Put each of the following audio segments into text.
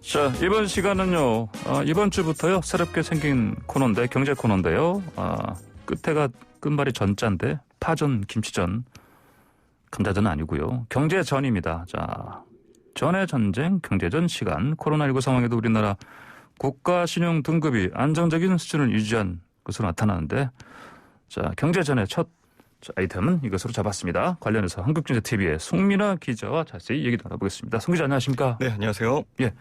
자, 이번 시간은요, 이번 주부터요, 새롭게 생긴 코너인데, 경제 코너인데요. 끝에가 끝말이 전자인데, 파전, 김치전, 감자전 아니고요. 경제전입니다. 자, 전의 전쟁, 경제전 시간, 코로나19 상황에도 우리나라 국가 신용 등급이 안정적인 수준을 유지한 것으로 나타나는데, 자, 경제전의 첫 아이템은 이것으로 잡았습니다. 관련해서 한국경제TV의 송민아 기자와 자세히 얘기 나눠보겠습니다. 송 기자 안녕하십니까? 네, 안녕하세요. 예.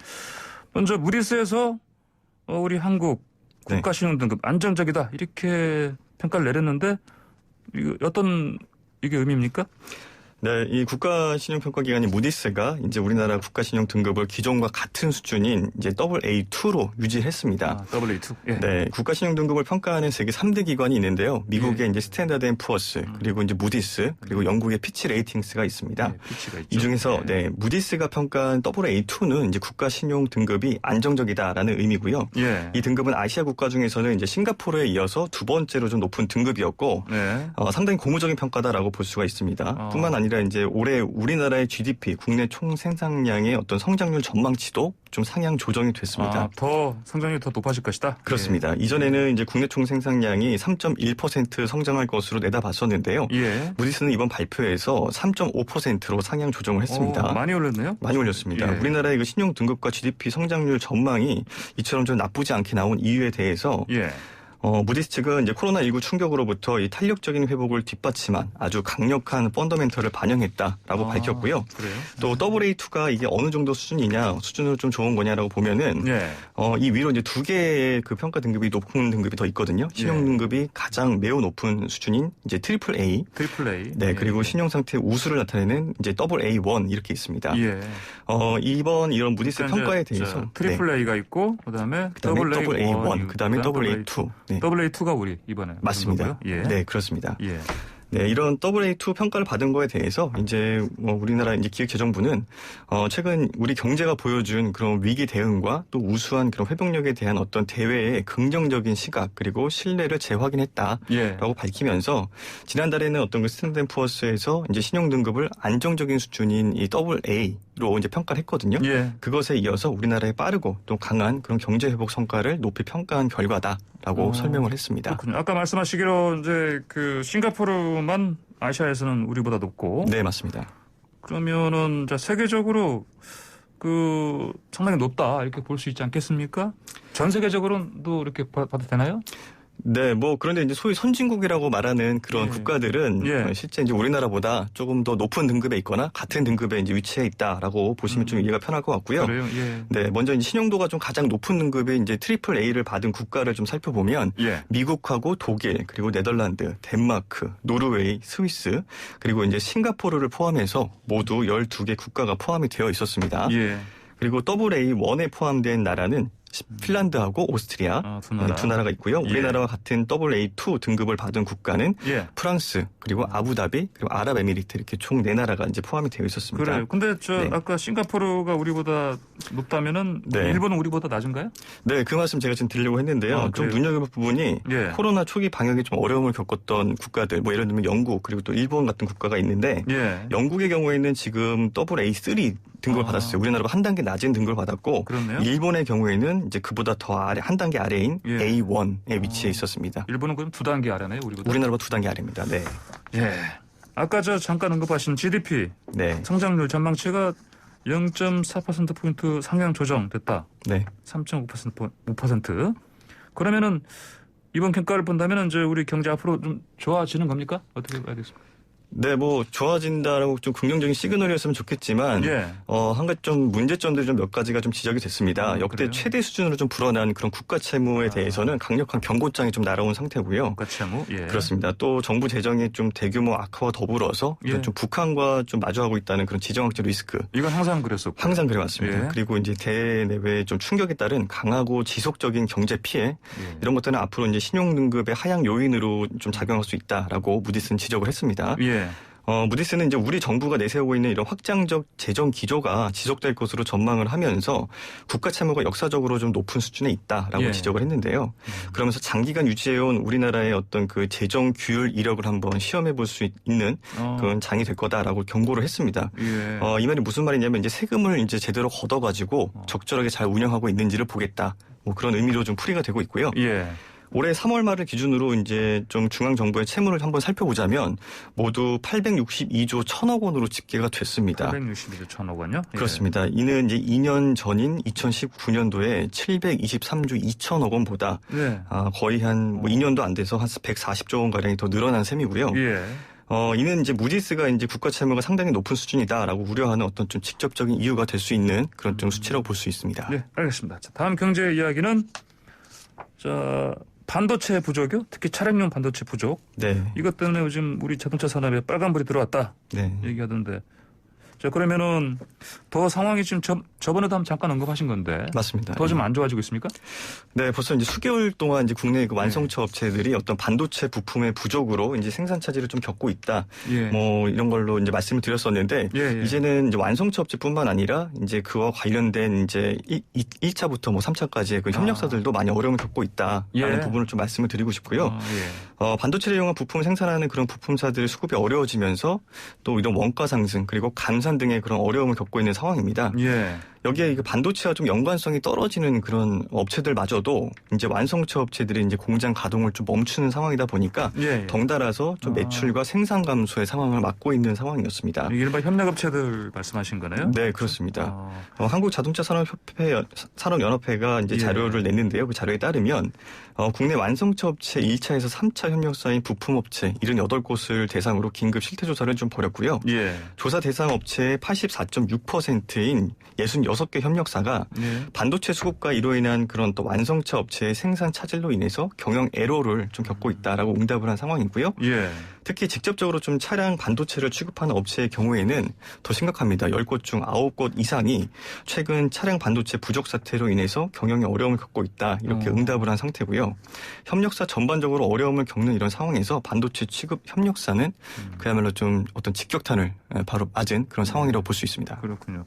먼저 무디스에서 우리 한국 국가신용등급 안정적이다 이렇게 평가를 내렸는데 이거 어떤 이게 의미입니까? 네, 이 국가신용평가기관인 무디스가 이제 우리나라 국가신용등급을 기존과 같은 수준인 이제 AA2로 유지했습니다. AA2. 예. 네, 국가신용등급을 평가하는 세계 3대 기관이 있는데요. 미국의 이제 스탠다드 앤 푸어스, 그리고 이제 무디스, 그리고 영국의 피치 레이팅스가 있습니다. 피치가 있죠. 이 중에서 무디스가 평가한 AA2는 이제 국가신용등급이 안정적이다라는 의미고요. 예. 이 등급은 아시아 국가 중에서는 이제 싱가포르에 이어서 두 번째로 좀 높은 등급이었고, 상당히 고무적인 평가다라고 볼 수가 있습니다. 뿐만 아니라 이제 올해 우리나라의 GDP, 국내 총생산량의 어떤 성장률 전망치도 좀 상향 조정이 됐습니다. 더 성장률이 더 높아질 것이다? 그렇습니다. 예. 이전에는 이제 국내 총생산량이 3.1% 성장할 것으로 내다봤었는데요. 예. 무디스는 이번 발표에서 3.5%로 상향 조정을 했습니다. 많이 올랐네요? 많이 올렸습니다. 예. 우리나라의 그 신용 등급과 GDP 성장률 전망이 이처럼 좀 나쁘지 않게 나온 이유에 대해서 무디스 측은 이제 코로나19 충격으로부터 이 탄력적인 회복을 뒷받침한 아주 강력한 펀더멘털을 반영했다라고 밝혔고요. 그래요? 또 AA2가 이게 어느 정도 수준이냐, 수준으로 좀 좋은 거냐라고 보면은 이 위로 이제 두 개의 그 평가 등급이 높은 등급이 더 있거든요. 신용 등급이 가장 매우 높은 수준인 이제 AAA. 네, 그리고 신용 상태 우수를 나타내는 이제 AA1 이렇게 있습니다. 이번 이런 무디스 그러니까 평가에 대해서 AA가 있고 그다음에 AA1, 그다음에 AA2. 네. AA2가 우리 이번에 맞습니다. 예. 네, 그렇습니다. 예. 네, 이런 AA2 평가를 받은 거에 대해서 이제 우리나라 이제 기획재정부는 최근 우리 경제가 보여준 그런 위기 대응과 또 우수한 그런 회복력에 대한 어떤 대외의 긍정적인 시각 그리고 신뢰를 재확인했다라고 밝히면서 지난달에는 어떤 그 스탠다드 푸어스에서 이제 신용 등급을 안정적인 수준인 이 AA로 이제 평가를 했거든요. 그것에 이어서 우리나라의 빠르고 또 강한 그런 경제 회복 성과를 높이 평가한 결과다라고 설명을 했습니다. 그렇군요. 아까 말씀하시기로 이제 그 싱가포르만 아시아에서는 우리보다 높고. 네, 맞습니다. 그러면은 세계적으로 그 상당히 높다 이렇게 볼 수 있지 않겠습니까? 전 세계적으로도 이렇게 봐도 되나요? 네, 그런데 이제 소위 선진국이라고 말하는 그런 국가들은 실제 이제 우리나라보다 조금 더 높은 등급에 있거나 같은 등급에 이제 위치해 있다라고 보시면 좀 이해가 편할 것 같고요. 그래요? 네, 먼저 이제 신용도가 좀 가장 높은 등급의 이제 AAA를 받은 국가를 좀 살펴보면 미국하고 독일, 그리고 네덜란드, 덴마크, 노르웨이, 스위스, 그리고 이제 싱가포르를 포함해서 모두 12개 국가가 포함이 되어 있었습니다. 그리고 AA1에 포함된 나라는 핀란드하고 오스트리아 두 나라가 있고요. 우리나라와 같은 AA2 등급을 받은 국가는 프랑스 그리고 아부다비 그리고 아랍에미리트 이렇게 총 4나라가 이제 포함이 되어 있었습니다. 그래요. 근데 아까 싱가포르가 우리보다 높다면은 일본은 우리보다 낮은가요? 네, 그 말씀 제가 지금 드리려고 했는데요. 좀 눈여겨볼 부분이 코로나 초기 방역에 좀 어려움을 겪었던 국가들, 예를 들면 영국 그리고 또 일본 같은 국가가 있는데 영국의 경우에는 지금 AA3 등급을 받았어요. 우리나라보다 한 단계 낮은 등급을 받았고 일본의 경우에는 이제 그보다 더 아래 한 단계 아래인 A1에 위치해 있었습니다. 일본은 그럼 2단계 아래네요, 우리보다? 우리나라보다 2단계 아래입니다. 네. 아까 잠깐 언급하신 GDP 성장률 전망치가 0.4%포인트 상향 조정됐다. 3.5%. 그러면은 이번 평가를 본다면 이제 우리 경제 앞으로 좀 좋아지는 겁니까? 어떻게 봐야 되겠습니까? 네, 좋아진다라고 좀 긍정적인 시그널이었으면 좋겠지만, 한 가지 좀 문제점들이 좀 몇 가지가 좀 지적이 됐습니다. 역대 그래요? 최대 수준으로 좀 불어난 그런 국가 채무에 대해서는 강력한 경고장이 좀 날아온 상태고요. 국가 채무? 그렇습니다. 또 정부 재정의 좀 대규모 악화와 더불어서 좀 북한과 좀 마주하고 있다는 그런 지정학적 리스크. 이건 항상 그랬었고. 항상 그래왔습니다. 그리고 이제 대내외 좀 충격에 따른 강하고 지속적인 경제 피해 이런 것들은 앞으로 이제 신용 등급의 하향 요인으로 좀 작용할 수 있다라고 무디스는 지적을 했습니다. 무디스는 이제 우리 정부가 내세우고 있는 이런 확장적 재정 기조가 지속될 것으로 전망을 하면서 국가 채무가 역사적으로 좀 높은 수준에 있다라고 예. 지적을 했는데요. 그러면서 장기간 유지해온 우리나라의 어떤 그 재정 규율 이력을 한번 시험해 볼 수 있는 그런 장이 될 거다라고 경고를 했습니다. 예. 이 말이 무슨 말이냐면 이제 세금을 이제 제대로 걷어가지고 적절하게 잘 운영하고 있는지를 보겠다. 뭐 그런 의미로 좀 풀이가 되고 있고요. 예. 올해 3월 말을 기준으로 이제 좀 중앙 정부의 채무를 한번 살펴보자면 모두 862조 1천억 원으로 집계가 됐습니다. 862조 1천억 원요? 예. 그렇습니다. 이는 이제 2년 전인 2019년도에 723조 2천억 원보다 네. 거의 한 2년도 안 돼서 한 140조 원 가량이 더 늘어난 셈이고요. 예. 이는 이제 무디스가 이제 국가 채무가 상당히 높은 수준이다라고 우려하는 어떤 좀 직접적인 이유가 될 수 있는 그런 좀 수치라고 볼 수 있습니다. 네, 알겠습니다. 자, 다음 경제 이야기는 반도체 부족이요. 특히 차량용 반도체 부족. 네. 이것 때문에 요즘 우리 자동차 산업에 빨간불이 들어왔다. 네. 얘기하던데. 자, 그러면은 더 상황이 지금 저번에도 한번 잠깐 언급하신 건데. 맞습니다. 더 좀 안 좋아지고 있습니까? 네, 벌써 이제 수개월 동안 이제 국내 그 완성차 업체들이 어떤 반도체 부품의 부족으로 이제 생산 차질을 좀 겪고 있다. 예. 뭐 이런 걸로 이제 말씀을 드렸었는데 예. 이제는 이제 완성차 업체뿐만 아니라 이제 그와 관련된 이제 1차부터 뭐 3차까지의 그 협력사들도 많이 어려움을 겪고 있다라는 예. 부분을 좀 말씀을 드리고 싶고요. 예. 반도체를 이용한 부품을 생산하는 그런 부품사들의 수급이 어려워지면서 또 이런 원가 상승 그리고 감산 등의 그런 어려움을 겪고 있는 상황입니다. 예. 여기에 반도체와 좀 연관성이 떨어지는 그런 업체들마저도 이제 완성차 업체들이 이제 공장 가동을 좀 멈추는 상황이다 보니까 예. 덩달아서 좀 매출과 생산 감소의 상황을 맞고 있는 상황이었습니다. 이른바 협력업체들 말씀하신 거네요? 네, 그렇습니다. 한국자동차산업연합회가 이제 예. 자료를 냈는데요. 그 자료에 따르면 국내 완성차 업체 1차에서 3차 협력사인 부품업체 78곳을 대상으로 긴급 실태조사를 좀 벌였고요. 예. 조사 대상 업체의 84.6%인 66개 협력사가 예. 반도체 수급과 이로 인한 그런 또 완성차 업체의 생산 차질로 인해서 경영 애로를 좀 겪고 있다라고 응답을 한 상황이고요. 예. 특히 직접적으로 좀 차량 반도체를 취급하는 업체의 경우에는 더 심각합니다. 10곳 중 9곳 이상이 최근 차량 반도체 부족 사태로 인해서 경영에 어려움을 겪고 있다. 이렇게 응답을 한 상태고요. 협력사 전반적으로 어려움을 겪는 이런 상황에서 반도체 취급 협력사는 그야말로 좀 어떤 직격탄을 바로 맞은 그런 상황이라고 볼 수 있습니다. 그렇군요.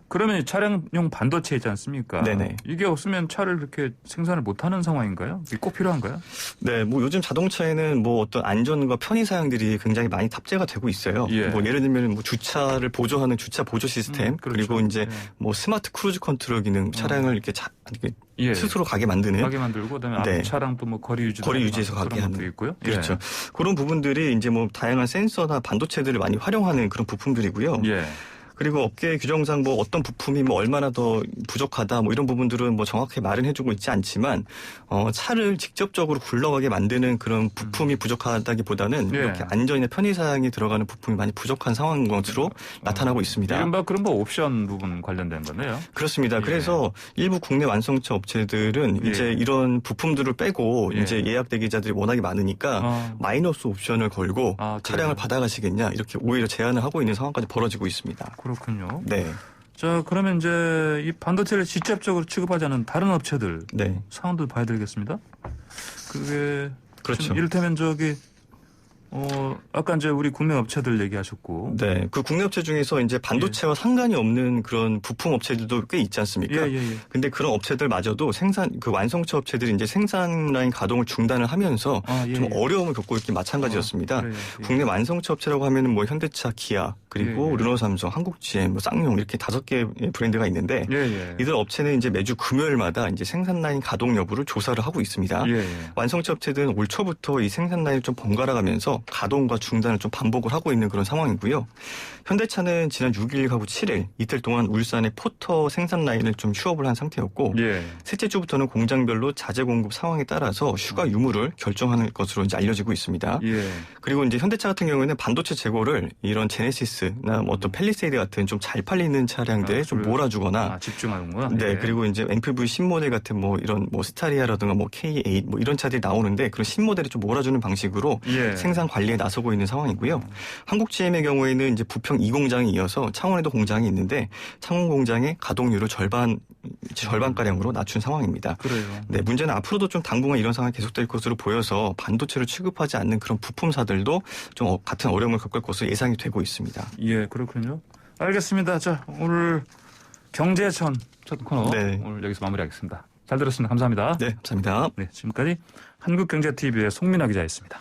그러면 차량용 반도체 있지 않습니까? 네네. 이게 없으면 차를 그렇게 생산을 못하는 상황인가요? 이게 꼭 필요한가요? 네, 뭐 요즘 자동차에는 뭐 어떤 안전과 편의 사양들이 굉장히 많이 탑재가 되고 있어요. 예. 뭐 예를 들면 뭐 주차를 보조하는 주차 보조 시스템, 그렇죠. 그리고 이제 예. 뭐 스마트 크루즈 컨트롤 기능, 차량을 이렇게 예. 스스로 가게 만드는 가게 만들고 그다음에 네. 앞차랑 또 뭐 거리 유지해서 가게 하는 것도 있고요. 그렇죠. 예. 그런 부분들이 이제 뭐 다양한 센서나 반도체들을 많이 활용하는 그런 부품들이고요. 예. 그리고 업계 규정상 뭐 어떤 부품이 뭐 얼마나 더 부족하다 뭐 이런 부분들은 뭐 정확히 말은 해주고 있지 않지만 차를 직접적으로 굴러가게 만드는 그런 부품이 부족하다기보다는 예. 이렇게 안전이나 편의 사양이 들어가는 부품이 많이 부족한 상황인 것으로 나타나고 있습니다. 이른바 그런 뭐 옵션 부분 관련된 거네요. 그렇습니다. 예. 그래서 일부 국내 완성차 업체들은 예. 이제 이런 부품들을 빼고 예. 이제 예약 대기자들이 워낙에 많으니까 마이너스 옵션을 걸고 차량을 받아가시겠냐 이렇게 오히려 제한을 하고 있는 상황까지 벌어지고 있습니다. 그렇군요. 네. 자, 그러면 이제 이 반도체를 직접적으로 취급하지 않은 다른 업체들 네. 상황도 봐야 되겠습니다. 그게 그렇죠. 이를테면 아까 이제 우리 국내 업체들 얘기하셨고. 네. 그 국내 업체 중에서 이제 반도체와 상관이 없는 그런 부품 업체들도 꽤 있지 않습니까? 예. 근데 그런 업체들마저도 완성차 업체들이 이제 생산 라인 가동을 중단을 하면서 좀 어려움을 겪고 있기 마찬가지였습니다. 국내 완성차 업체라고 하면은 뭐 현대차, 기아, 그리고 르노삼성, 한국GM, 뭐 쌍용 이렇게 5개 브랜드가 있는데 이들 업체는 이제 매주 금요일마다 이제 생산 라인 가동 여부를 조사를 하고 있습니다. 완성차 업체들은 올 초부터 이 생산 라인을 좀 번갈아가면서 가동과 중단을 좀 반복을 하고 있는 그런 상황이고요. 현대차는 지난 6일하고 7일 이틀 동안 울산의 포터 생산 라인을 좀 휴업을 한 상태였고 셋째 주부터는 공장별로 자재 공급 상황에 따라서 휴가 유무를 결정하는 것으로 이제 알려지고 있습니다. 그리고 이제 현대차 같은 경우에는 반도체 재고를 이런 제네시스나 뭐 어떤 펠리세이드 같은 좀 잘 팔리는 차량들에 좀 몰아주거나 집중하는구나. 네, 그리고 이제 MPV 신모델 같은 뭐 이런 뭐 스타리아라든가 뭐 K8 뭐 이런 차들이 나오는데 그런 신모델을 좀 몰아주는 방식으로 생산 관리에 나서고 있는 상황이고요. 한국GM의 경우에는 이제 부평 2공장에 이어서 창원에도 공장이 있는데 창원 공장의 가동률을 절반 절반가량으로 낮춘 상황입니다. 그래요. 네, 문제는 앞으로도 좀 당분간 이런 상황이 계속될 것으로 보여서 반도체를 취급하지 않는 그런 부품사들도 좀 같은 어려움을 겪을 것으로 예상이 되고 있습니다. 예, 그렇군요. 알겠습니다. 자, 오늘 경제천 첫 코너 네. 오늘 여기서 마무리하겠습니다. 잘 들었습니다. 감사합니다. 네, 감사합니다. 네, 지금까지 한국경제TV의 송민아 기자였습니다.